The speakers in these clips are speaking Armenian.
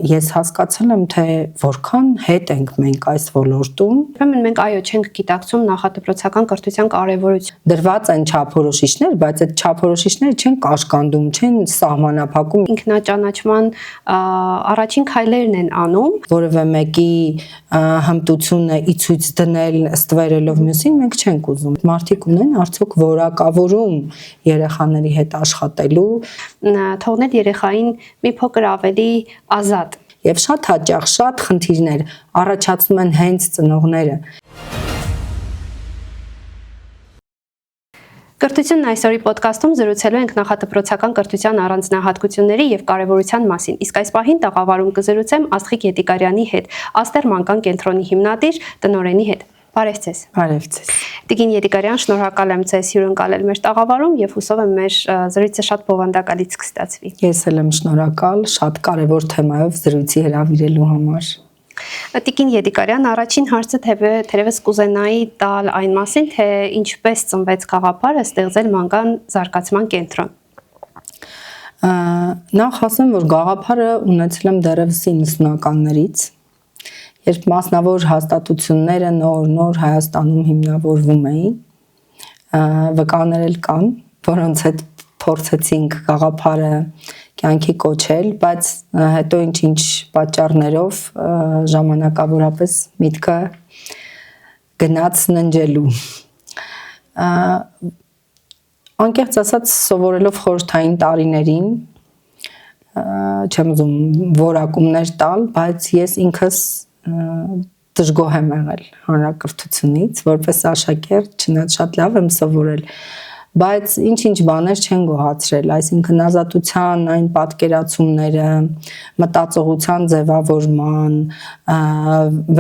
Ես հասկացել եմ, թե որքան հետ ենք մենք այս ոլորտում։ Ուրեմն մենք այո չենք գիտակցում նախադպրոցական կրթության կարևորությունը։ Դրված են չափորոշիչներ, բայց այդ չափորոշիչները չեն կաշկանդում, չեն սահմանափակում։ Ինքնաճանաչման առաջին քայլերն են անում, որևէ մեկի հմտությունը ի ցույց դնել ստվերելով մյուսին մենք չենք ուզում։ Մարդիկ ունեն արդյոք որակավորում երեխաների հետ աշխատելու, թողնել երեխային մի փոքր ավելի ազատ։ Եվ շատ հաճախ շատ խնդիրներ առաջացնում են հենց ծնողները։ Կրթությունն այսօրի ոդկասթում զրուցելու ենք նախադպրոցական կրթության առանձնահատկությունների եւ կարեւորության մասին։ Իսկ այս պահին տաղավարում կզրուցեմ Աստղիկ Ետիկարյանի հետ, Աստեր մանկան կենտրոնի հիմնադիր տնօրենի հետ։ Բարև ձեզ։ Բարև ձեզ։ Տիկին Ետիկարյան, շնորհակալ եմ ձեզ հյուրընկալել մեր տաղավարում եւ հուսով եմ մեր զրույցը շատ բովանդակալից կստացվի։ Ես էլ եմ շնորհակալ շատ կարևոր թեմայով զրույցի հրավիրելու համար։ Տիկին Ետիկարյան, առաջին հարցը թերևս կուզենայի տալ այն մասին, թե ինչպես ծնվեց գաղափարը ստեղծել մանկան զարգացման կենտրոն։ Նախ ասեմ, որ գաղափարը ունեցել եմ դեռևս 90-ականներից, երբ մասնավոր հաստատությունները նոր Հայաստանում հիմնավորվում էին, վկաներ էլ կան, որոնց հետ փորձեցինք գաղափարը կյանքի կոչել, բայց հետո ինչ պատճառներով ժամանակավորապես միտքը գնաց ննջելու։ Անկեղծ ասած, սովորելով խորհրդային տարիներին, չեմ ուզում որակումներ տալ, բայց ես ինքս դժգոհ եմ եղել հանրակրթությունից, որպես աշակերտ, չնայած շատ լավ եմ սովորել, բայց ինչ բաներ չեն գոհացրել, այսինքն ազատության այն պատկերացումները, մտածողության ձևավորման,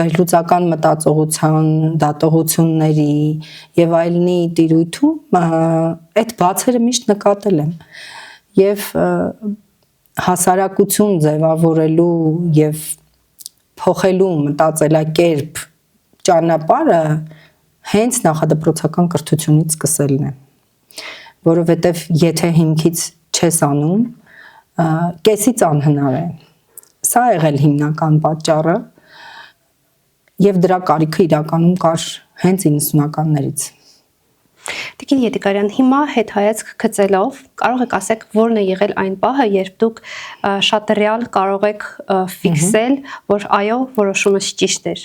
վերլուծական մտածողության դատողությունների եւ այլնի տիրույթում այդ բացերը միշտ նկատել եմ եւ հասարակություն ձևավորելու եւ փոխելու մտածելակերպ ճանապարհը հենց նախադպրոցական կրթությունից սկսելն է, որովհետև եթե հիմքից չես անում, կեսից անհնար է։ Սա ա եղել հիմնական պատճառը եւ դրա կարիքը իրականում կար հենց 90-ականներից։ Տիկին Ետիկարյան, հիմա հետհայացք գծելով կարող եք ասեք որն է եղել այն պահը, երբ դուք շատ ռեալ կարող եք ֆիքսել, որ այո, որոշումը ճիշտ էր։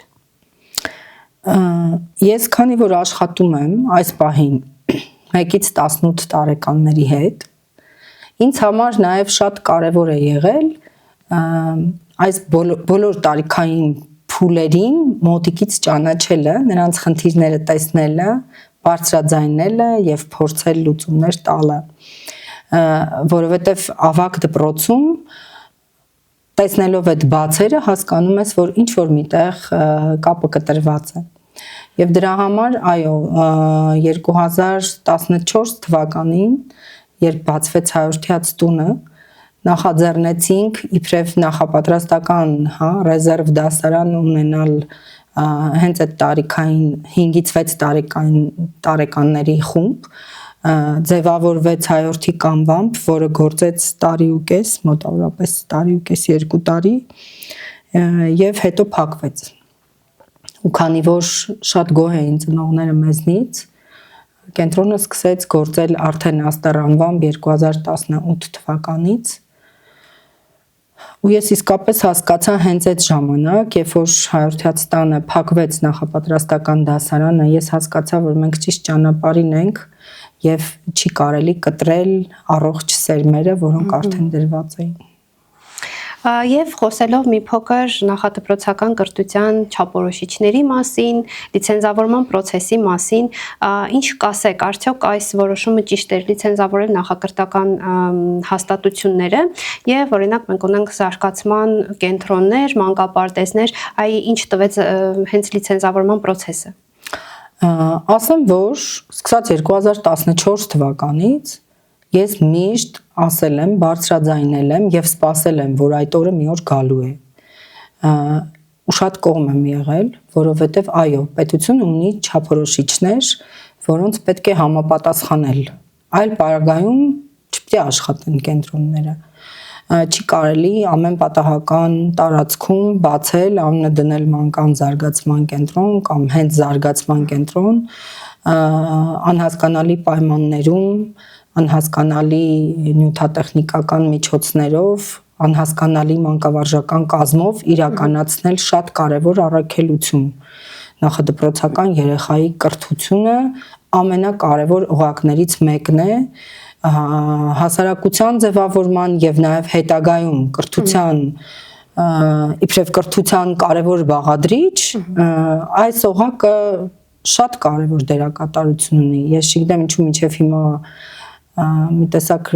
Ես քանի որ աշխատում եմ այս պահին 1-ից 18 տարեկանների հետ, ինձ համար նաև շատ կարևոր է եղել այս բոլոր տարիքային փուլերին մոտիկից ճանաչելը, նրանց խնդիրները տեսնելը, բարձրաձայնելը եւ փորձել լուծումներ տալը, որովհետեւ ավագ դպրոցում տեսնելով այդ բացերը հասկանում ես, որ ինչ որ միտեղ կապը կտրված է։ Եվ դրա համար, այո, 2014 թվականին, երբ բացվեց Հայորդյաց տունը, նախաձեռնեցինք իբրև նախապատրաստական, ռեզերվ դասարան ունենալ հենց այդ տարիքային 5-ից 6 տարեկանների խումբ, ձևավորվեց Հայորդի կանվամբ, որը գործեց տարի ու կես, մոտավորապես տարի ու կես 2 տարի, եւ հետո փակվեց։ Ու քանի որ շատ գոհ էին ծնողները մեզնից, կենտրոնը սկսեց գործել արդեն Աստղ անվամբ 2018 թվականից։ Ու ես իսկապես հասկացա հենց այդ ժամանակ, երբ որ Հայորդյաց տանը փակվեց նախապատրաստական դասարանը, ես հասկացա, որ մենք ճիշտ ճանապարհին ենք եւ չի կարելի կտրել առողջ սերմերը, որոնք արդեն դրված էին։ Եվ խոսելով մի փոքր նախադպրոցական կրթության չափորոշիչների մասին, լիցենզավորման process-ի մասին, ինչ կասեք, արդյոք այս որոշումը ճիշտ էր լիցենզավորել նախակրթական հաստատությունները եւ օրինակ մենք ունենք զարգացման կենտրոններ, մանկապարտեզներ, այ ինչ տվեց հենց լիցենզավորման process-ը։ Ասեմ, որ սկսած 2014 թվականից ես միշտ ասել եմ, բարձրաձայնել եմ եւ սպասել եմ, որ այդ օրը մի օր գալու է։ Ու շատ կողմ եմ եղել, որովհետեւ այո, պետությունը ունի չափորոշիչներ, որոնց պետք է համապատասխանել։ Այլ պարագայում չպետք է աշխատեն կենտրոնները։ չի կարելի ամեն պատահական տարածքում բացել, անունը դնել մանկան զարգացման կենտրոն կամ հենց զարգացման կենտրոն, անհասկանալի պայմաններում, անհասկանալի նյութատեխնիկական միջոցներով, անհասկանալի մանկավարժական կազմով իրականացնել շատ կարևոր առաքելություն։ Նախադպրոցական երեխայի կրթությունը ամենակարևոր օղակներից մեկն է հասարակության ձևավորման եւ նաեւ հետագայում կրթության իբրև կրթության կարևոր բաղադրիչ այս օղակը շատ կարևոր դերակատարություն ունի։ Ես չգիտեմ ինչու մինչև հիմա մի տեսակ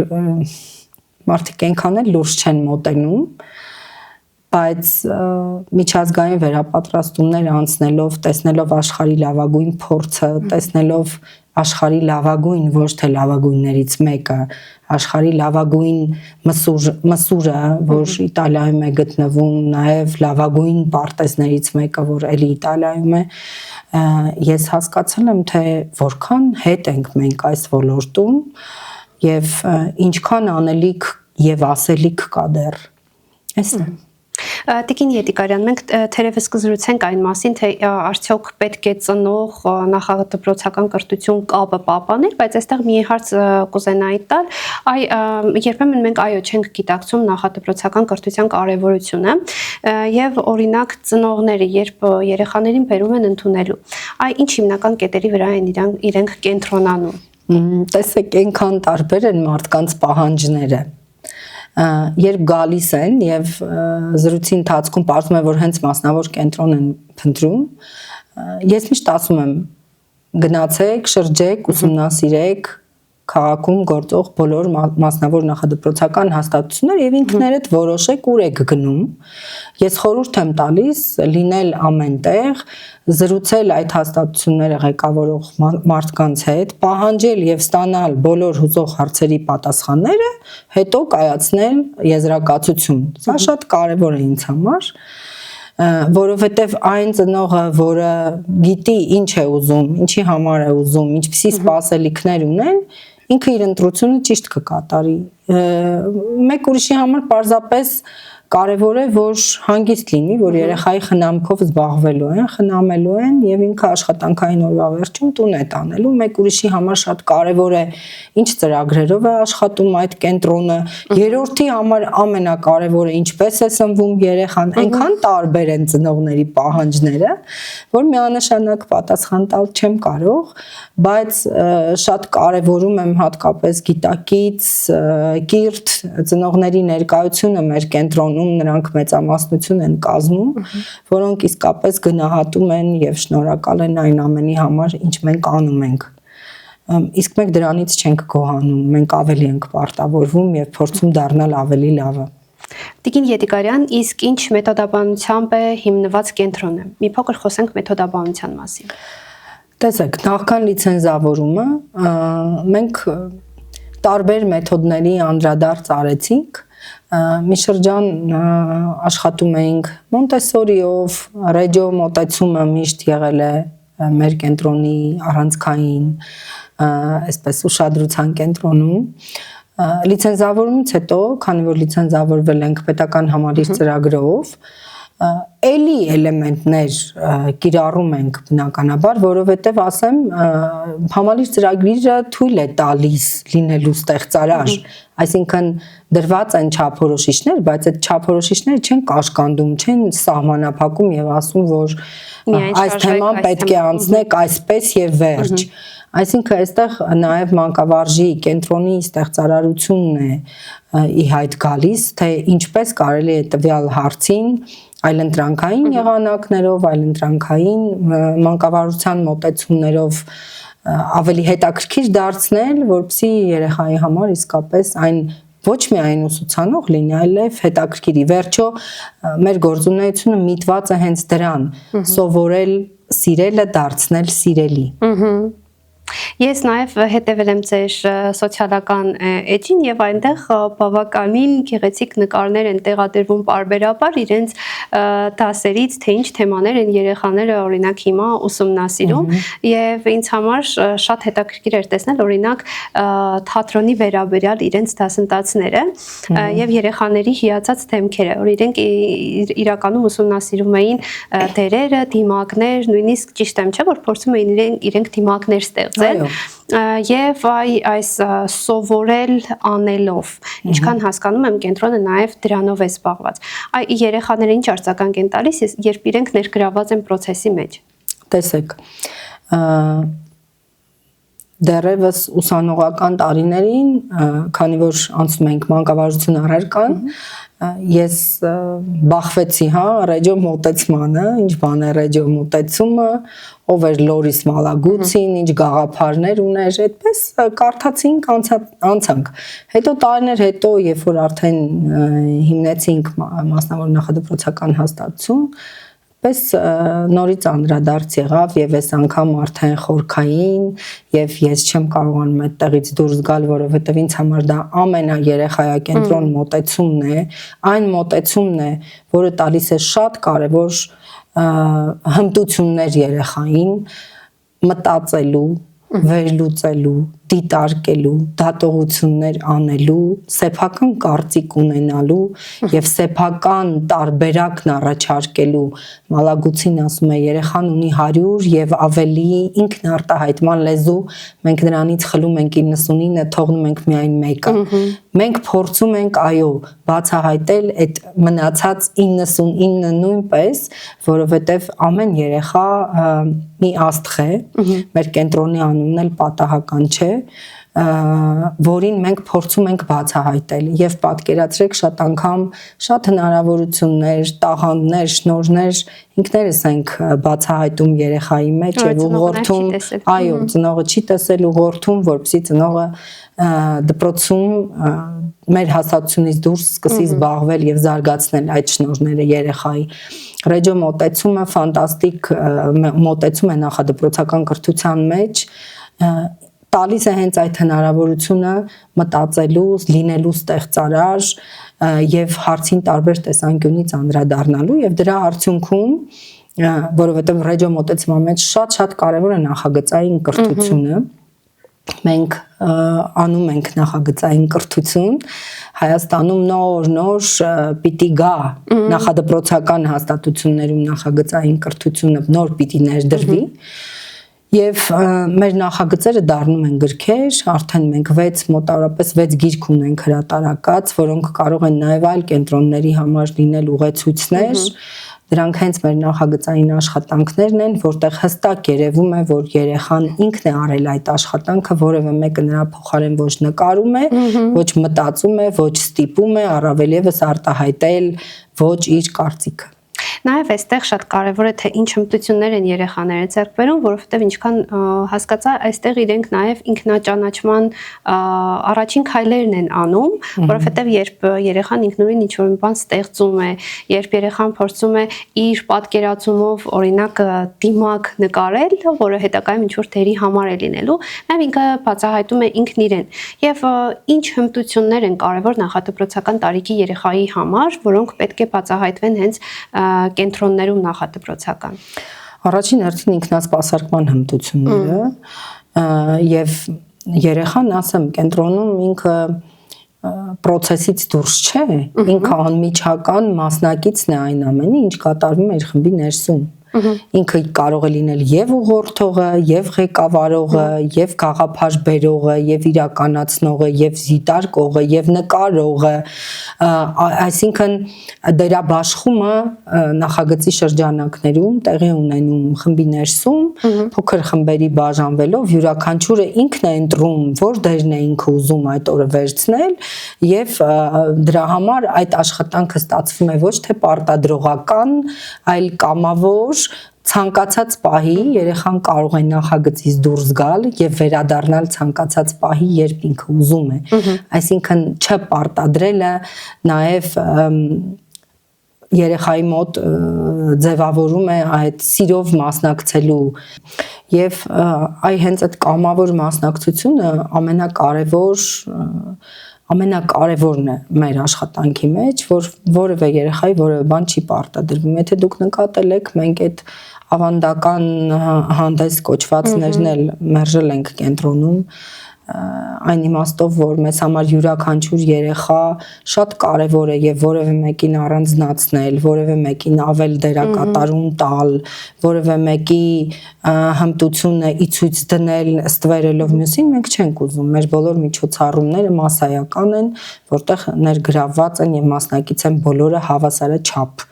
մարդիկ այնքան էլ լուրջ չեն մոտենում, բայց միջազգային վերապատրաստումներ անցնելով, տեսնելով աշխարհի լավագույն փորձը, տեսնելով աշխարհի լավագույն, ոչ թե լավագույններից մեկը, աշխարհի լավագույն մսուրը, որ Իտալիայում է գտնվում, նաև լավագույն պարտեզներից մեկը, որ էլի Իտալիայում է, ես հասկացել եմ, թե որքան հետ ենք մենք այս ոլորտում եւ ինչքան անելիք եւ ասելիք կա դեռ։ Էսն է։ Տիկին Ետիկարյան, մենք թերևս կզրուցենք այն մասին, թե արդյոք պետք է ծնող նախադպրոցական կրթություն կապը պահպանել, բայց այստեղ մի հարց կուզենայի տալ, երբեմն մենք այո չենք գիտակցում նախադպրոցական կրթության կարևորությունը եւ օրինակ ծնողները երբ երեխաներին բերում են ընդունելու, ինչ հիմնական կետերի վրա են իրենք կենտրոնանում։ Տեսեք, այնքան տարբեր են մարդկանց պահանջները։ Երբ գալիս են եւ զրույցի ընթացքում պարզվում է, որ հենց մասնավոր կենտրոն են փնտրում, ես միշտ ասում եմ գնացեք, շրջեք, ուսումնասիրեք քաղաքում գործող բոլոր մասնավոր նախադպրոցական հաստատություններ եւ ինքներդ որոշեք ուր եք գնում։ Ես խորհուրդ եմ տալիս լինել ամենտեղ, զրուցել այդ հաստատությունները ղեկավարող մարդկանց հետ, պահանջել եւ ստանալ բոլոր հուզող հարցերի պատասխանները, հետո կայացնել եզրակացություն։ Սա շատ կարեւոր է ինձ համար, որովհետեւ այն ծնողը, որը գիտի ինչ է ուզում, ինչի համար է ուզում, ինչպիսի սպասելիքներ ունեն, ինքը իր ընտրությունը ճիշտ կկատարի։ Մեկ ուրիշի համար պարզապես կարևոր է, որ հանգիստ լինի, որ երեխայի խնամքով զբաղվելու են, խնամելու են եւ ինքը աշխատանքային օրվա վերջում տուն է տանելու։ Մեկ ուրիշի համար շատ կարևոր է ինչ ծրագրերով է աշխատում այդ կենտրոնը։ Երրորդի համար ամենակարևորը ինչպես է սնվում երեխան, այնքան տարբեր են ծնողների պահանջները, որ միանշանակ պատասխան տալ չեմ կարող, բայց շատ կարևորում եմ հատկապես գիտակից, կիրթ ծնողների ներկայությունը մեր կենտրոնում, նրանք մեծամասնություն են կազմում, որոնք իսկապես գնահատում են եւ շնորհակալ են այն ամենի համար, ինչ մենք անում ենք։ Իսկ մենք դրանից չենք գոհանում, մենք ավելի ենք պարտավորվում եւ փորձում դառնալ ավելի լավը։ Տիկին Ետիկարյան, իսկ ինչ մեթոդաբանությամբ է հիմնված կենտրոնը։ Մի փոքր խոսենք մեթոդաբանության մասին։ Տեսեք, նախքան լիցենզավորումը մենք տարբեր մեթոդների անդրադարձ արեցինք, մի շրջան աշխատում էինք Մոնտեսորիով, Ռեջիո մոտեցումը միշտ եղել է մեր կենտրոնի առանցքային, այսպես ուշադրության կենտրոնում։ Լիցենզավորումից հետո, քանի որ լիցենզավորվել ենք պետական համալիր ծրագրով, էլի էլեմենտներ կիրառում ենք բնականաբար, որովհետև ասեմ, համալիր ծրագիրը թույլ է տալիս լինելու ստեղծարար, այսինքն դրված են չափորոշիչներ, բայց այդ չափորոշիչները չեն կաշկանդում, չեն սահմանափակում եւ ասում, որ այս թեման պետք է անցնեք այսպես եւ վերջ։ Այսինքն այստեղ նաև մանկավարժի կենտրոնի ստեղծարարությունն է ի հայտ գալիս, թե ինչպես կարելի է տվյալ հարցին այլընտրանքային եղանակներով, այլընտրանքային մանկավարության մոտեցումներով ավելի հետաքրքիր դարձնել, որպեսզի երեխայի համար իսկապես այն ոչ միայն ուսուցանող լինի, այլև հետաքրքիր։ Ի վերջո մեր գործունեությունը միտված է հենց դրան՝ սովորել սիրելը, դարձնել սիրելի։ Ես նաև հետևել եմ ձեր սոցիալական էջին եւ այնտեղ բավականին գեղեցիկ նկարներ են տեղադրվում պարբերաբար իրենց դասերից, թե ինչ թեմաներ են երեխաները օրինակ հիմա ուսումնասիրում եւ ինձ համար շատ հետաքրքիր էր տեսնել օրինակ թատրոնի վերաբերյալ իրենց դասընթացները եւ երեխաների հիացած դեմքերը, որ իրենք իրականում ուսումնասիրում էին դերերը, դիմակներ, նույնիսկ ճիշտ եմ, չէ՞ որ փորձում էին իրենք դիմակներ ստեղծել եւ այս սովորել անելով, ինչքան հասկանում եմ կենտրոնը նաեւ դրանով է զբաղված։ Այ երեխաները ինչ արձագանք են տալիս, երբ իրենք ներգրաված են process-ի մեջ։ Տեսեք, դեռևս ուսանողական տարիներին, քանի որ անցնում ենք մանկավարժություն առարկան, ես բախվեցի, ռեջո մոտեցմանը, ինչ բան է ռեջո մոտեցումը, ով էր Լորիս Մալագուցին, ինչ գաղափարներ ուներ, այդպես կարդացինք, անցանք։ Հետո տարիներ հետո, երբ որ արդեն հիմնեցինք մասնավոր նախադպրոցական հաստատություն, պես նորից անդրադարձ եղավ եւ այս անգամ արդեն խորքային եւ ես չեմ կարողանում այդտեղից դուրս գալ, որովհետեւ ինձ համար դա ամենաերեխայակենտրոն մոտեցումն է, այն մոտեցումն է, որը տալիս է շատ կարեւոր հմտություններ երեխային մտածելու, վերլուծելու, դիտարկելու, դատողություններ անելու, սեփական կարծիք ունենալու եւ սեփական տարբերակն առաջարկելու։ Մալագուցին ասում է երեխան ունի 100 եւ ավելի ինքնարտահայտման լեզու, մենք նրանից խլում ենք 99-ը, թողնում ենք միայն մեկը։ Մենք փորձում ենք, այո, բացահայտել այդ մնացած 99-ը նույնպես, որովհետեւ ամեն երեխա մի աստղ է, մեր կենտրոնի անունն էլ պատահական չէ, որին մենք փորձում ենք բացահայտել եւ պատկերացրեք շատ անգամ շատ հնարավորություններ, տաղանդներ, շնորհներ ինքներս ենք բացահայտում երեխայի մեջ եւ ուղղորդում, այո, ծնողը չի տեսել ուղղորդում, որպեսզի ծնողը դպրոցում մեր հաստատությունից դուրս սկսի զբաղվել եւ զարգացնել այդ շնորհները երեխայի։ Ռեջո մոտեցումը ֆանտաստիկ մոտեցում է նախադպրոցական կրթության մեջ, տալիս է հենց այդ հնարավորությունը մտածելու, լինելու ստեղծարար եւ հարցին տարբեր տեսանկյունից անդրադառնալու եւ դրա արդյունքում, որովհետեւ ռեջո մոտեցման մեջ շատ կարեւոր է նախագծային կրթությունը, մենք անում ենք նախագծային կրթություն, Հայաստանում նոր պիտի գա նախադպրոցական հաստատություններում նախագծային կրթությունը նոր պիտի ներդրվի եւ մեր նախագծերը դառնում են գրքեր, արդեն մենք մոտավորապես 6 գիրք ունենք հրատարակած, որոնք կարող են նաեւ այլ կենտրոնների համար լինել ուղեցույցներ, դրանք հենց մեր նախագծային աշխատանքներն են, որտեղ հստակ երևում է, որ երեխան ինքն է արել այդ աշխատանքը, որևէ մեկը նրա փոխարեն ոչ նկարում է, ոչ մտածում է, ոչ ստիպում է, առավել եւս արտահայտել ոչ իր կարծիքը։ Նաև այստեղ շատ կարևոր է թե ինչ հմտություններ են երեխաները ձեռք բերում, որովհետև ինչքան հասկացա, այստեղ իրենք նաև ինքնաճանաչման առաջին քայլերն են անում, որովհետև երբ երեխան ինքնուրույն ինչ-որ մի բան ստեղծում է, երբ երեխան փորձում է իր պատկերացումով օրինակ դիմակ նկարել, որը հետագայում ինչ-որ դերի համար է լինելու, նաև ինքը բացահայտում է ինքն իրեն։ Եվ ինչ հմտություններ են կարևոր նախադպրոցական տարիքի երեխայի համար, որոնք պետք է բացահայտվեն հենց կենտրոններում նախադպրոցական։ Առաջին հերթին ինքնասպասարկման հմտությունները եւ երեխան, ասեմ, կենտրոնում ինքը process-ից դուրս չէ, ինքը անմիջական մասնակիցն է այն ամենի, ինչ կատարվում է իր խմբի ներսում։ Ինքը կարող է լինել եւ ուղղորդողը, եւ ղեկավարողը, եւ գաղափար բերողը, եւ իրականացնողը, եւ զիտարկողը, եւ նկարողը, այսինքն դերաբաշխումը նախագծի շրջանակներում տեղի ունենում խմբի ներսում, փոքր խմբերի բաժանվելով յուրաքանչյուրը ինքն է ընտրում, որ դերն է ինքը ուզում այդ օրը վերցնել, եւ դրա համար այդ աշխատանքը ստացվում է ոչ թե պարտադրողական, այլ կամավոր ցանկացած պահի երեխան կարող է նախագծից դուրս գալ եւ վերադառնալ ցանկացած պահի, երբ ինքը ուզում է։ Այսինքն չպարտադրելը նաեւ երեխայի մոտ ձևավորում է այդ սիրով մասնակցելու եւ հենց այդ կամավոր մասնակցությունը ամենակարևորն է մեր աշխատանքի մեջ, որ որևէ երեխայի որևէ բան չի պարտադրվում։ Եթե դուք նկատել եք, մենք այդ ավանդական հանդես կոչվածներն էլ մերժել ենք կենտրոնում, այն իմաստով, որ մեզ համար յուրաքանչյուր երեխա շատ կարևոր է եւ որևէ մեկին առանձնացնել, որևէ մեկին ավել դերակատարում տալ, որևէ մեկի հմտությունը ի ցույց դնել ստվերելով մյուսին, մենք չենք ուզում։ Մեր բոլոր միջոցառումները massայական են, որտեղ ներգրավված են եւ մասնակից են բոլորը հավասարաչափ։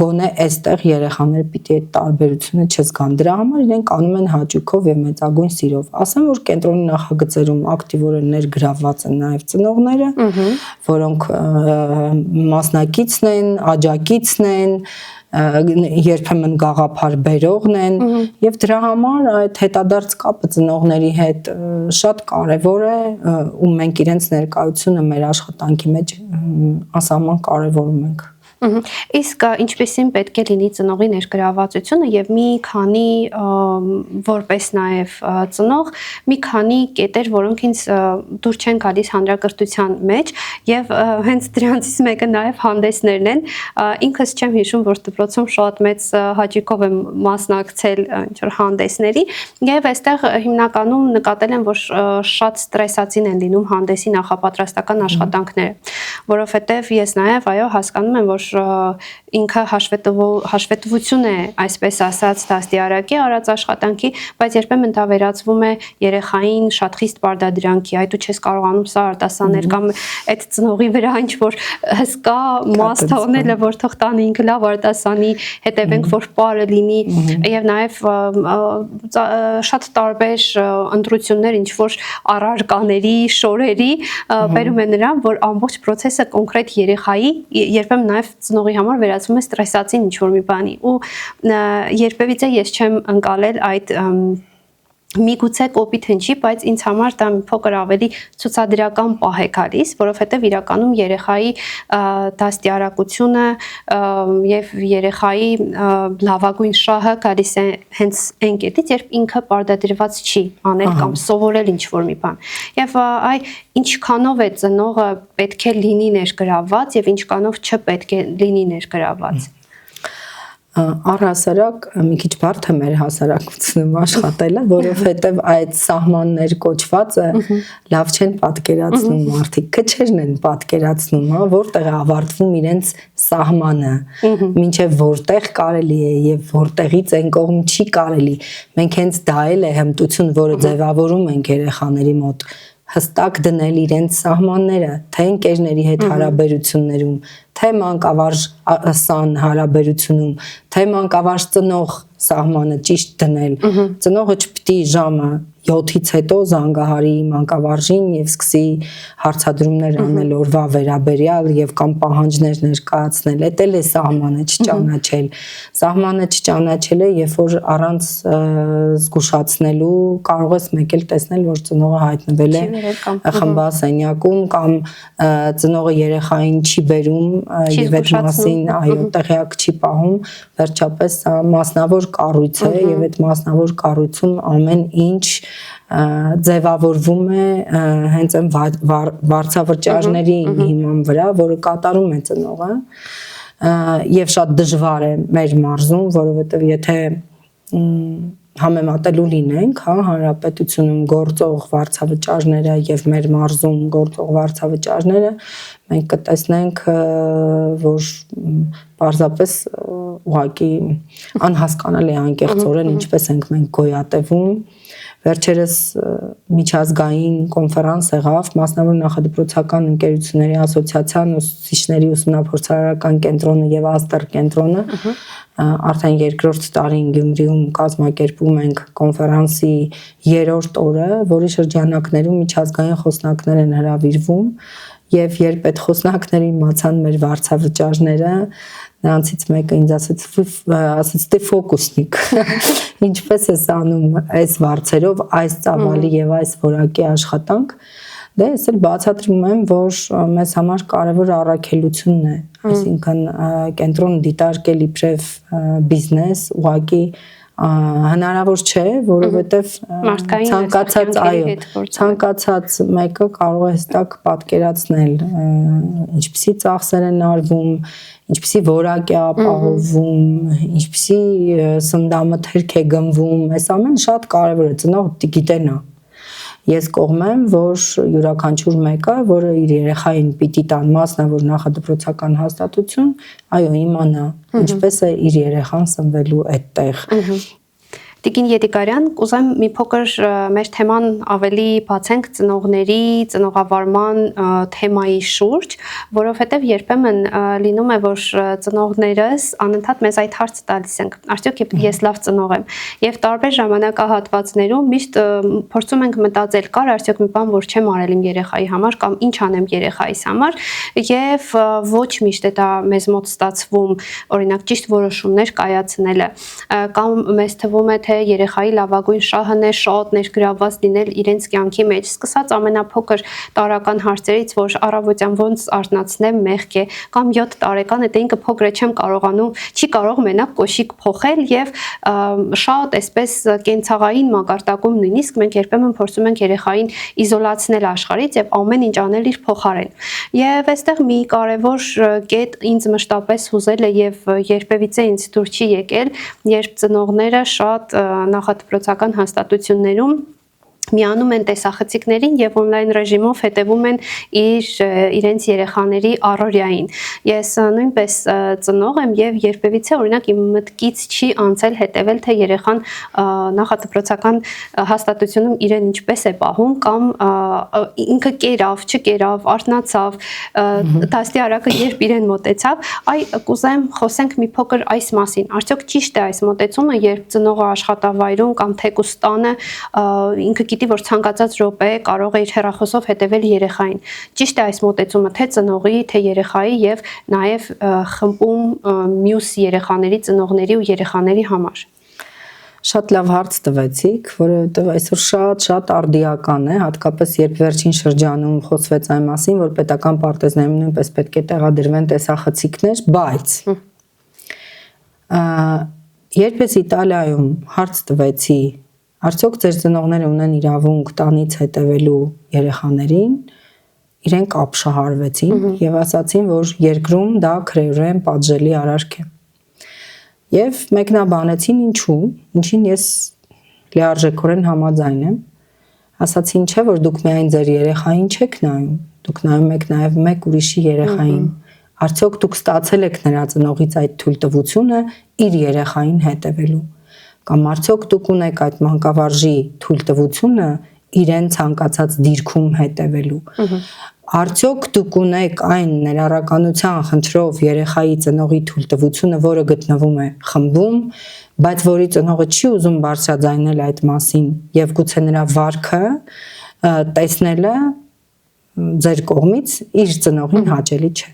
Գոնե այստեղ երեխաները պիտի այդ տարբերությունը չզգան։ Դրա համար իրենք անում են հաճույքով եւ մեծագույն սիրով։ Ասեմ, որ կենտրոնի նախագծերում ակտիվորեն ներգրավված են նաև ծնողները, որոնք մասնակիցն են, աջակիցն են, երբեմն գաղափար բերողն են եւ դրա համար այդ հետադարձ կապը ծնողների հետ շատ կարեւոր է ու մենք իրենց ներկայությունը մեր աշխատանքի մեջ անսահման կարեւորում ենք։ Իսկ ինչպեսին պետք է լինի ծնողի ներգրավվածությունը եւ մի քանի որպես նաեւ ծնող մի քանի կետեր, որոնք ինձ դուր չեն գալիս հանրակրթության մեջ եւ հենց դրանցից մեկը նաեւ հանդեսներն են։ Ինքս չեմ հիշում, որ դպրոցում շատ մեծ հաճույքով եմ մասնակցել ինչ որ հանդեսների եւ այստեղ հիմնականում նկատել եմ, որ շատ ստրեսացին են լինում հանդեսի նախապատրաստական աշխատանքները, որովհետեւ ես նաեւ հասկանում եմ, որ ինքը հաշվետվություն է, այսպես ասած, դաստիարակի արած աշխատանքի, բայց երբեմն դա վերածվում է երեխային շատ խիստ պարտադրանքի, այ դու չես կարողանում սա արտասանել կամ այդ ծնողի վրա ինչ որ հսկա մաս թողնելը, որ թող տանը ինքը լավ արտասանի, հետևենք, որ պարը լինի եւ նաեւ շատ տարբեր ընտրություններ, ինչ որ առարկաների, շորերի բերում է նրան, որ ամբողջ process-ը կոնկրետ երեխայի երբեմն նաեւ ծնողի համար վերածվում է ստրեսացին ինչ-որ մի բանի ու երբևիցե ես չեմ ընկալել այդ միգուցե կոպիտ հնչի, բայց ինձ համար դա մի փոքր ավելի ցուցադրական պահ է գալիս, որովհետև իրականում երեխայի դաստիարակությունը եւ երեխայի լավագույն շահը գալիս է հենց այն կետից, երբ ինքը պարտադրված չի անել կամ սովորել ինչ-որ մի բան։ Եվ ինչքանով է ծնողը պետք է լինի ներգրավված եւ ինչքանով չպետք է լինի ներգրավված։ Առհասարակ մի քիչ բարդ է մեր հասարակությունում աշխատելը, որովհետև այդ սահմաններ կոչվածը լավ չեն պատկերացնում մարդիկ, քչերն են պատկերացնում, որտեղ է ավարտվում իրենց սահմանը, մինչև որտեղ կարելի է եւ որտեղից այն կողմ չի կարելի։ Մենք հենց դա էլ է հմտություն, որը ձևավորում ենք երեխաների մոտ, հստակ դնել իրենց սահմանները, թե ընկերների հետ հարաբերություններում, թե մանկավարժ սան հարաբերությունում, թե մանկավարժ ծնող սահմանը ճիշտ դնել։ Ծնողը չպիտի ժամը 7-ից հետո զանգահարի մանկավարժին եւ սկսի հարցադրումներ անել օրվա վերաբերյալ եւ կամ պահանջներ ներկայացնել։ Դա էլ է սահմանը չճանաչել։ Սահմանը չճանաչելը, երբ որ առանց զգուշացնելու կարող ես մեկ էլ տեսնել, որ ծնողը հայտնվել է խմբասենյակում կամ ծնողը երեխային չի բերում եւ այդ մասին տեղյակ չի պահում, վերջապես մասնավոր կառույց է եւ այդ մասնավոր կառույցում ամեն ինչ ձևավորվում է հենց այն վարձավճարների հիման վրա, որը կատարում է ծնողը եւ շատ դժվար է մեր մարզում, որովհետեւ եթե համեմատելու լինենք, հանրապետությունում գործող վարձավճարները եւ մեր մարզում գործող վարձավճարները, մենք կտեսնենք, որ պարզապես ուղղակի անհասկանալի է անկեղծորեն ինչպես ենք մենք գոյատևում։ Վերջերս միջազգային կոնֆերանս եղավ մասնավոր նախադպրոցական ընկերությունների ասոցիացիան, ուսուցիչների ուսումնափորձարարական կենտրոնը եւ Աստր կենտրոնը արդեն երկրորդ տարին Գյումրիում կազմակերպում ենք կոնֆերանսի 3-րդ օրը, որի շրջանակներում միջազգային խոսնակներ են հրավիրվում եւ երբ այդ խոսնակներին իմացան մեր վարձավճարները, նրանցից մեկը ինձ ասաց դե ֆոկուսնիկ, ինչպես ես անում այս վարձերով այս ծավալի եւ այս որակի աշխատանք, Դե ես էլ բացատրում եմ, որ մեզ համար կարևոր առաքելությունն է, այսինքն կենտրոնը դիտարկել իբրև բիզնես, ուղղակի հնարավոր չէ, որովհետև ցանկացած մեկը կարող է հստակ պատկերացնել ինչպիսի ծախսեր են արվում, ինչպիսի որակ է ապահովում, ինչպիսի սննդամթերք է գնվում, այս ամենը շատ կարևոր է, ծնողը գիտենա։ Ես կողմեմ, որ յուրաքանչյուր մեկը, որը իր երեխային պիտի տան մասնավոր նախադպրոցական հաստատություն, այո, իմանա ինչպես է իր երեխան սնվելու այդտեղ։ Տիկին Ետիկարյան, կուզեմ մի փոքր մեր թեման ավելի բացենք ծնողների, ծնողավարման թեմայի շուրջ, որովհետև երբեմն լինում է, որ ծնողներս անընդհատ մեզ այդ հարցը տալիս են, արդյոք ես լավ ծնող եմ, եւ տարբեր ժամանակահատվածներում միշտ փորձում ենք մտածել, կար արդյոք մի բան, որ չեմ արել իմ երեխայի համար կամ ինչ անեմ երեխայիս համար, եւ ոչ միշտ է դա մեզ մոտ ստացվում, օրինակ ճիշտ որոշումներ կայացնելը, կամ մեզ թվում է թե երեխայի լավագույն շահն է շատ ներգրավված լինել իրենց կյանքի մեջ, սկսած ամենափոքր տարրական հարցերից, որ առավոտյան ոնց արթնացնեմ մեղք է, կամ 7 տարեկան է, դե ինքը փոքր է, չեմ կարողանում, չի կարող մենակ կոշիկ փոխել եւ շատ այսպես կենցաղային մակարդակում նույնիսկ մենք երբեմն փորձում ենք երեխային իզոլացնել աշխարհից եւ ամեն ինչ անել իր փոխարեն։ Եվ այստեղ մի կարևոր կետ ինձ մշտապես հուզել է եւ երբևիցե ինձ դուր չի եկել, երբ ծնողները շատ նախադպրոցական հաստատություններում միանում են տեսախցիկներին եւ on-line ռեժիմով հետևում են իրենց երեխաների առօրյային։ Ես նույնպես ծնող եմ եւ երբևիցե օրինակ իմ մտքից չի անցել հետևել թե երեխան նախադպրոցական հաստատությունում իրեն ինչպես է պահում կամ ինքը կերավ, չկերավ, արթնացավ, դաստիարակը երբ իրեն մոտեցավ, կուզեմ խոսենք մի փոքր այս մասին։ Արդյոք ճիշտ է այս մոտեցումը, երբ ծնողը աշխատավայրում կամ թեկուզ տանը ինքը գիտի, որ ցանկացած րոպե կարող է իր հեռախոսով հետևել երեխային։ Ճիշտ է այս մոտեցումը թե ծնողի, թե երեխայի եւ նաեւ խմբում մյուս երեխաների, ծնողների ու երեխաների համար։ Շատ լավ հարց տվեցիք, որովհետեւ այսօր շատ արդիական է, հատկապես երբ վերջին շրջանում խոսվեց այն մասին, որ պետական պարտեզներում նույնպես պետք է տեղադրվեն տեսախցիկներ, բայց երբ ես Իտալիայում հարց տվեցի արդյոք ձեր ծնողները ունեն իրավունք տանից հետևելու երեխաներին, իրենք ապշահարվեցին եւ ասացին, որ երկրում դա քրեորեն պատժելի արարք է։ Եվ մեկնաբանեցին ինչին ես լիարժեքորեն համաձայն եմ, ասացին չէ, որ դուք միայն ձեր երեխային չեք նայում, դուք նայում եք նաեւ մեկ ուրիշի երեխային, արդյոք դուք ստացել եք նրա ծնողից այդ թույլտվությունը իր երեխային հետևելու կամ արդյոք դուք ունեք այդ մանկավարժի թույլտվությունը իրեն ցանկացած դիրքում հետևելու։ Արդյոք դուք ունեք այն ներառականության խնդրով երեխայի ծնողի թույլտվությունը, որը գտնվում է խմբում, բայց որի ծնողը չի ուզում բարձրաձայնել այդ մասին եւ գուցե նրա վարքը տեսնելը ձեր կողմից իր ծնողին հաճելի չէ։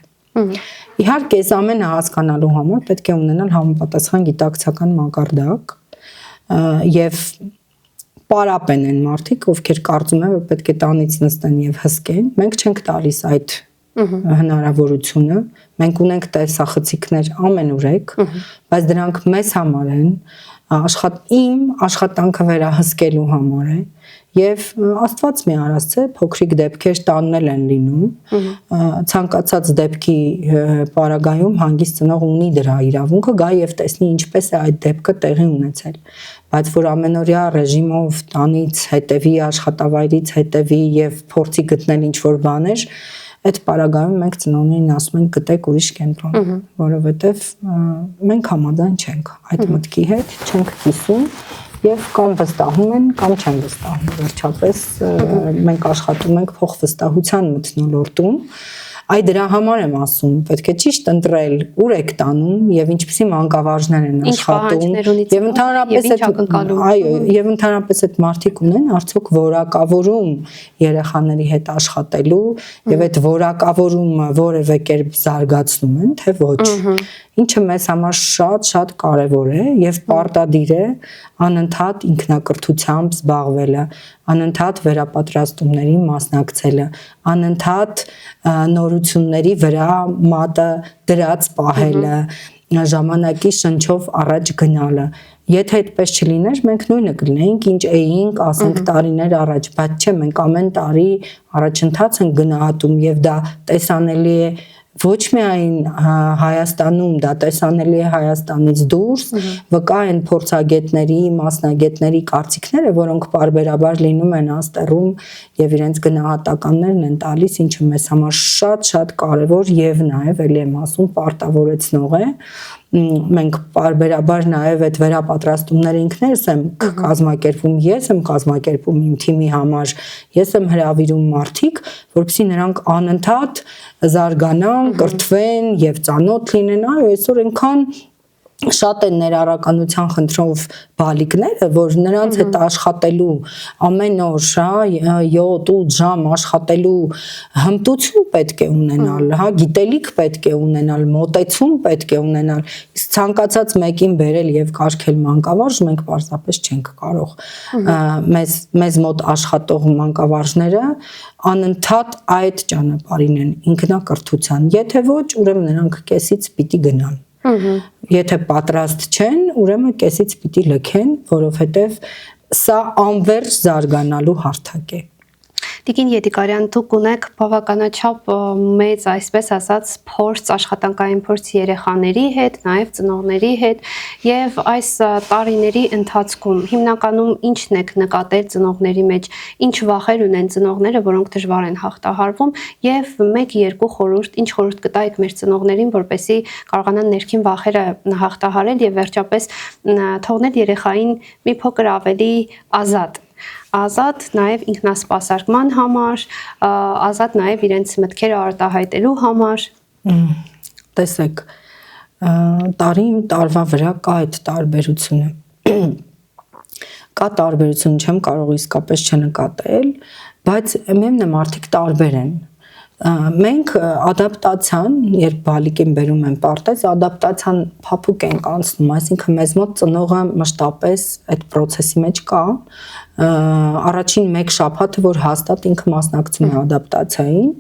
Իհարկե, այս ամենը հասկանալու համար պետք է ունենալ համապատասխան գիտակցական մակարդակ եւ պարապեն են մարդիկ, ովքեր կարծում են, որ պետք է տանից նստեն եւ հսկեն, մենք չենք տալիս այդ հնարավորությունը, մենք ունենք տեսախցիկներ ամենուրեք, բայց դրանք մեզ համար են, իմ աշխատանքը վերահսկելու համար է եւ Աստված մի արածը փոքրիկ դեպքեր տաննել են լինում, ցանկացած դեպքի պարագայում հանգիստ ծնող ունի դրա իրավունքը գա եւ տեսնի ինչպես է այդ դեպքը տեղի ունեցել, բայց որ ամենօրյա ռեժիմով տանից հետևի, աշխատավայրից հետևի եւ փորձի գտնել ինչ-որ բաներ, այդ պարագայում մենք ծնողներին ասում ենք գտեք ուրիշ կենտրոն, որովհետեւ մենք համաձայն չենք այդ մտքի հետ, չենք կիսում եւ կամ վստահում են, կամ չեն վստահում։ Վերջապես մենք աշխատում ենք փոխվստահության մթնոլորտում, Այ դրա համար եմ ասում, պետք է ճիշտ ընտրել ուր եք տանում եւ ինչպիսի մանկավարժներ են աշխատում եւ ընդհանրապես այդ մարդիկ ունեն արդյոք որակավորում երեխաների հետ աշխատելու եւ այդ որակավորումը որևէ կերպ զարգացնում են թե ոչ։ ինչը մեզ համար շատ կարևոր է եւ պարտադիր է անընդհատ ինքնակրթությամբ զբաղվելը, անընդհատ վերապատրաստումների մասնակցելը, անընդհատ նորությունների վրա մատը դրած պահելը, ժամանակի շնչով առաջ գնալը։ Եթե այդպես չլիներ, մենք նույնը կլինեինք, ինչ էինք, ասենք տարիներ առաջ, բայց չէ, մենք ամեն տարի առաջընթաց ենք գնահատում եւ դա տեսանելի է ոչ միայն Հայաստանում, դա տեսանելի է Հայաստանից դուրս, վկա են փորձագետների, մասնագետների կարծիքները, որոնք պարբերաբար լինում են աստեղում եւ իրենց գնահատականներն են տալիս, ինչը մեզ համար շատ կարեւոր եւ նաեւ ելի եմ ասում պարտավորեցնող է։ Մենք պարբերաբար նաեւ այդ վերապատրաստումները ինքներս ենք կազմակերպում, ես եմ կազմակերպում իմ թիմի համար, ես եմ հրավիրում մարդիկ, որպեսզի նրանք անընդհատ զարգանան, կրթվեն եւ ծանոթ լինեն, այո, այսօր այնքան շատ են ներառականության խնդրով բալիկները, որ նրանց հետ աշխատելու ամեն օր, 7-8 ժամ աշխատելու հմտություն պետք է ունենալ, գիտելիք պետք է ունենալ, մոտեցում պետք է ունենալ, իսկ ցանկացած մեկին բերել եւ կարգել մանկավարժ մենք պարզապես չենք կարող։ Մեզ մոտ աշխատող մանկավարժները անընդհատ այդ ճանապարհին են, ինքնակրթության, եթե ոչ, ուրեմն նրանք կեսից պիտի գնան։ Եթե պատրաստ չեն, ուրեմն կեսից պիտի լքեն, որովհետև սա անվերջ զարգանալու հարթակ է։ Տիկին Ետիկարյան, դուք ունեք բավականաչափ մեծ, այսպես ասած, փորձ, աշխատանքային փորձ երեխաների հետ, նաև ծնողների հետ, եւ այս տարիների ընթացքում հիմնականում ինչն եք նկատել ծնողների մեջ, ինչ վախեր ունեն ծնողները, որոնք դժվար են հաղթահարվում, եւ 1-2 խորհուրդ, ինչ խորհուրդ կտայիք մեր ծնողներին, որպեսզի կարողանան ներքին վախերը հաղթահարել եւ վերջապես թողնել երեխային մի փոքր ավելի ազատ նաև ինքնասպասարկման համար, ազատ նաև իրենց մտքերը արտահայտելու համար։ Տեսեք, տարվա վրա կա այդ տարբերությունը։ Կա տարբերություն, չեմ կարող իսկապես չնկատել, բայց միևնույն է մարդիկ տարբեր են։ Մենք ադապտացիան, երբ բալիկին բերում են պարտեզ, ադապտացիան փափուկ ենք անցնում, այսինքն մեզ մոտ ծնողը մշտապես այդ process-ի մեջ կա, առաջին 1 շաբաթը, որ հաստատ ինքը մասնակցում է ադապտացիային,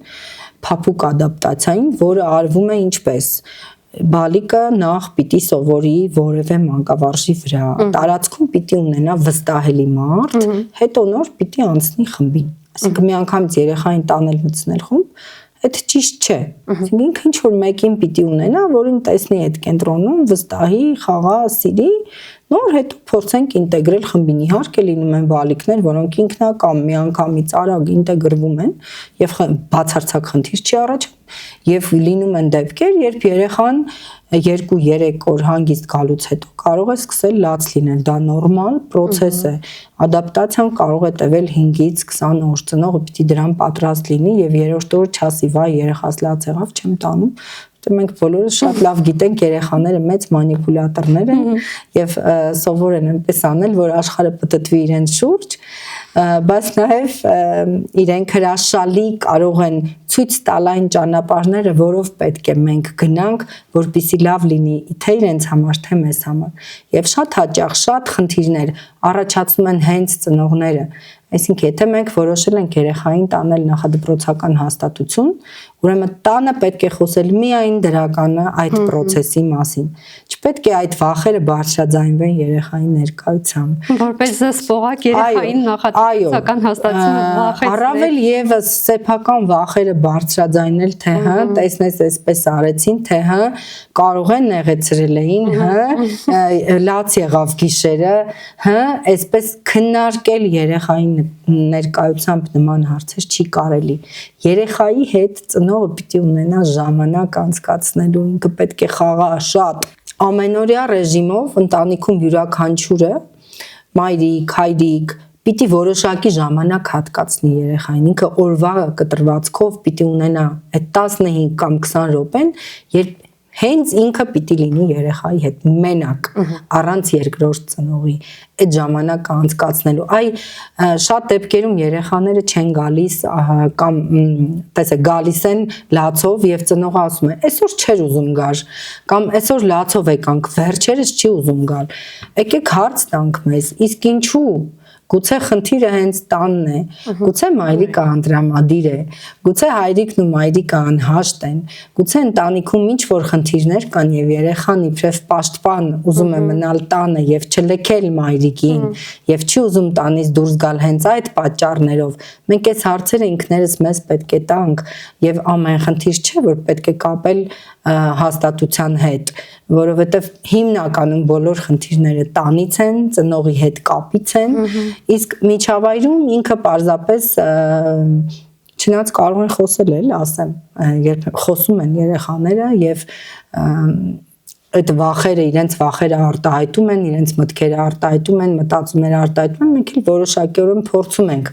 փափուկ ադապտացիային, որը արվում է ինչպես բալիկը նախ պիտի սովորի որևէ մանկավարժի վրա, տարածքում պիտի ունենա վստահելի մարդ, հետո նոր պիտի անցնի խմբին։ Այսինքն մի անգամից երեխային տանել մտցնել խումբ, այդ ճիշտ չէ։ Այսինքն ինքը ինչ որ մեկին պիտի ունենա, որին տեսնի այդ կենտրոնում, վստահի, խաղա, սիրի, նոր հետո փորձենք ինտեգրել խմբին։ Իհարկե լինում են բալիկներ, որոնք ինքնակամ միանգամից արագ ինտեգրվում են եւ բացարձակ խնդիր չի առաջանում, եւ լինում են դեպքեր, երբ երեխան 2-3 օր հանգիստ գալուց հետո կարող է սկսել լաց լինել, դա նորմալ process է։ Ադապտացիան կարող է տևել 5-ից 20 օր, ծնողը պիտի դրան պատրաստ լինի եւ 3-րդ օրը չասի, վայ, երեխաս լաց եղավ, չեմ տանում։ Մենք բոլորս շատ լավ գիտենք, երեխաները մեծ մանիպուլատորներ են եւ սովոր են այնպես անել, որ աշխարհը պտտվի իրենց շուրջ, բայց նաեւ իրենք հրաշալի կարող են ցույց տալ այն ճանապարհները, որով պետք է մենք գնանք, որպեսզի լավ լինի թե իրենց համար, թե մեզ համար։ Եվ շատ հաճախ շատ խնդիրներ առաջացնում են հենց ծնողները։ Այսինքն, եթե մենք որոշել ենք երեխային տանել նախադպրոցական հաստատություն, ուրեմն տանը պետք է խոսել միայն դրականը այդ process-ի մասին։ Չպետք է այդ վախերը բարձրաձայնվեն երեխայի ներկայությամբ։ Որպես զսպողակ երեխային նախադպրոցական հաստատությունը վախեցնել։ Առավել եւս սեփական վախերը բարձրաձայնել, թե տեսնես այսպես արեցին, թե կարող են նեղեցրել էին, լաց եղավ գիշերը, այսպես քննարկել երեխային ներկայությամբ նման հարցեր չի կարելի։ Երեխայի հետ ծնողը պիտի ունենա ժամանակ անցկացնելու, ինքը պետք է խաղա շատ։ Ամենօրյա ռեժիմով ընտանիքում յուրաքանչյուրը մայրիկ, հայրիկ պիտի որոշակի ժամանակ հատկացնի երեխային, ինքը օրվա կտրվածքով պիտի ունենա այդ 15 կամ 20 րոպեն, երբ հենց ինքը պիտի լինի երեխայի հետ մենակ, առանց երկրորդ ծնողի այդ ժամանակը անցկացնելու։ Շատ դեպքերում երեխաները չեն գալիս կամ տեսեք գալիս են լացով եւ ծնողը ասում է այսօր չէր ուզում գար կամ այսօր լացով եկանք, վերջերս չի ուզում գալ։ Եկեք հարց տանք մեզ, իսկ ինչու։ Գուցե խնդիրը հենց տանն է, գուցե մայրիկը անդրամադիր է, գուցե հայրիկն ու մայրիկը անհաշտ են, գուցե ընտանիքում ինչ որ խնդիրներ կան եւ երեխան իբրև պաշտպան ուզում է մնալ տանը եւ չլքել մայրիկին եւ չի ուզում տանից դուրս գալ հենց այդ պատճառներով։ Մենք այս հարցերը ինքներս մեզ պետք է տանք եւ ամեն խնդիր չէ որ պետք է կապել հաստատության հետ, որովհետեւ հիմնականում բոլոր խնդիրները տանից են, ծնողի հետ կապից են, իսկ միջավայրում ինքը պարզապես չնայած կարող են խոսել էլ, ասեմ, երբ խոսում են երեխաները եւ այդ վախերը, իրենց վախերը արտահայտում են, իրենց մտքերը արտահայտում են, մտածումները արտահայտում են, մենք էլ որոշակիորեն փորձում ենք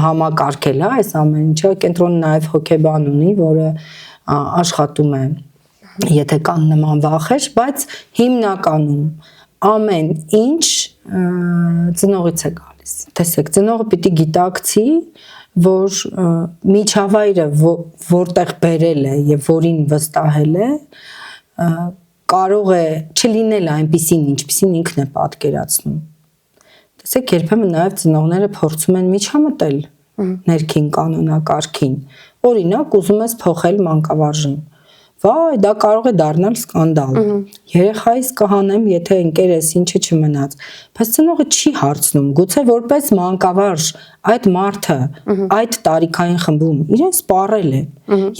համակարգել, այս ամեն ինչը, կենտրոնը նաեւ հոգեբան ունի, որը աշխատում է եթե կան նման վախեր, բայց հիմնականում ամեն ինչ ծնողից է գալիս։ Տեսեք, ծնողը պիտի գիտակցի, որ միջավայրը որտեղ բերել է եւ որին վստահել է, կարող է չլինել այնպիսին, ինչպիսին ինքն է պատկերացնում։ Տեսեք, երբեմն նաեւ ծնողները փորձում են միջամտել ներքին կանոնակարգին։ Օրինակ, ուզում ես փոխել մանկավարժին։ Վայ, դա կարող է դառնալ սկանդալ։ Երեխայիս կհանեմ, եթե ընկերես ինչը չմնաց։ Բայց ծնողը չի հարցնում, գուցե որպես մանկավարժ այդ մարդը այդ տարիքային խմբում իրեն սպառել է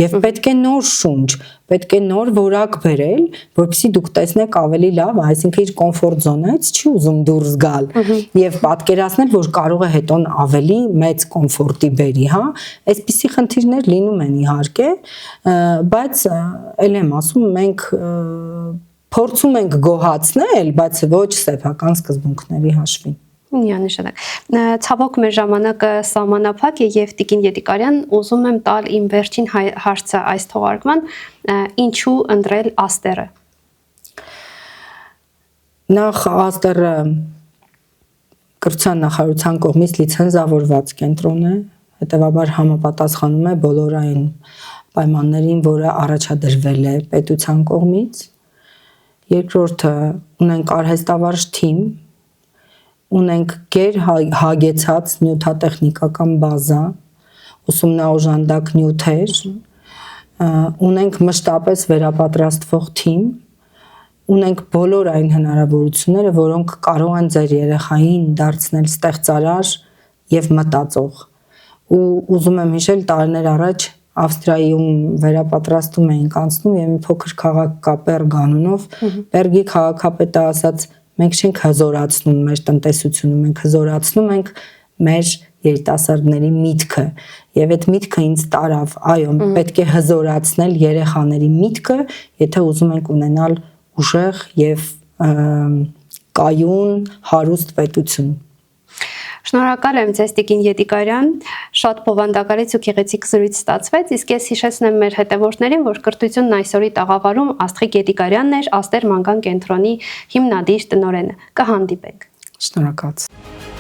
եւ պետք է նոր շունչ, պետք է նոր որակ բերել, որպեսզի դուք տեսնեք ավելի լավ, այսինքն իր կոմֆորտ զոնայից չի ուզում դուրս գալ եւ պատկերացնել, որ կարող է հետոն ավելի մեծ կոմֆորտի բերի, հա, այսպիսի խնդիրներ լինում են իհարկե, բայց ել եմ ասում, մենք փորձում ենք գոհացնել, բայց ոչ սեփական սկզբունքների հաշվին։ Միանշանակ։ Ցավոք մեր ժամանակը սահմանափակ է եւ Տիկին Ետիկարյան ուզում եմ տալ իմ վերջին հարցը այս թողարկման, ինչու ընտրել Աստերը։ Նախ Աստերը կրթության նախարարության կողմից լիցենզավորված կենտրոն է, հետեւաբար համապատասխանում է բոլոր այն պայմաններին, որը առաջադրվել է պետության կողմից։ Երկրորդը ունենք արհեստավարժ թիմ, ունենք գերհագեցած նյութատեխնիկական բազա, ուսումնաօժանդակ նյութեր, ունենք մշտապես վերապատրաստվող թիմ, ունենք բոլոր այն հնարավորությունները, որոնք կարող են ձեր երեխային դարձնել ստեղծարար եւ մտածող։ Ու ուզում եմ հիշել տարիներ առաջ Ավստրիայում վերապատրաստում էինք անցնում եւ մի փոքր քաղաք կա Պերգ անունով, Պերգի քաղաքապետը ասաց մենք չենք հզորացնում մեր տնտեսությունը, մենք հզորացնում ենք մեր երիտասարդների միտքը եւ այդ միտքը ինձ տարավ, այո, պետք է հզորացնել երեխաների միտքը, եթե ուզում ենք ունենալ ուժեղ եւ կայուն, հարուստ պետություն։ Շնորհակալ եմ ձեզ Տիկին Ետիկարյան, շատ բովանդակալից ու գեղեցիկ զրույց ստացվեց, իսկ ես հիշեցնեմ մեր հետևորդներին, որ կրթությունն այսօրի տաղավարում Աստղիկ Ետիկարյանն էր, Աստեր մանկան կենտրոնի հիմնադիր տնօրենը։ Կհանդիպենք։ Շնորհակալություն։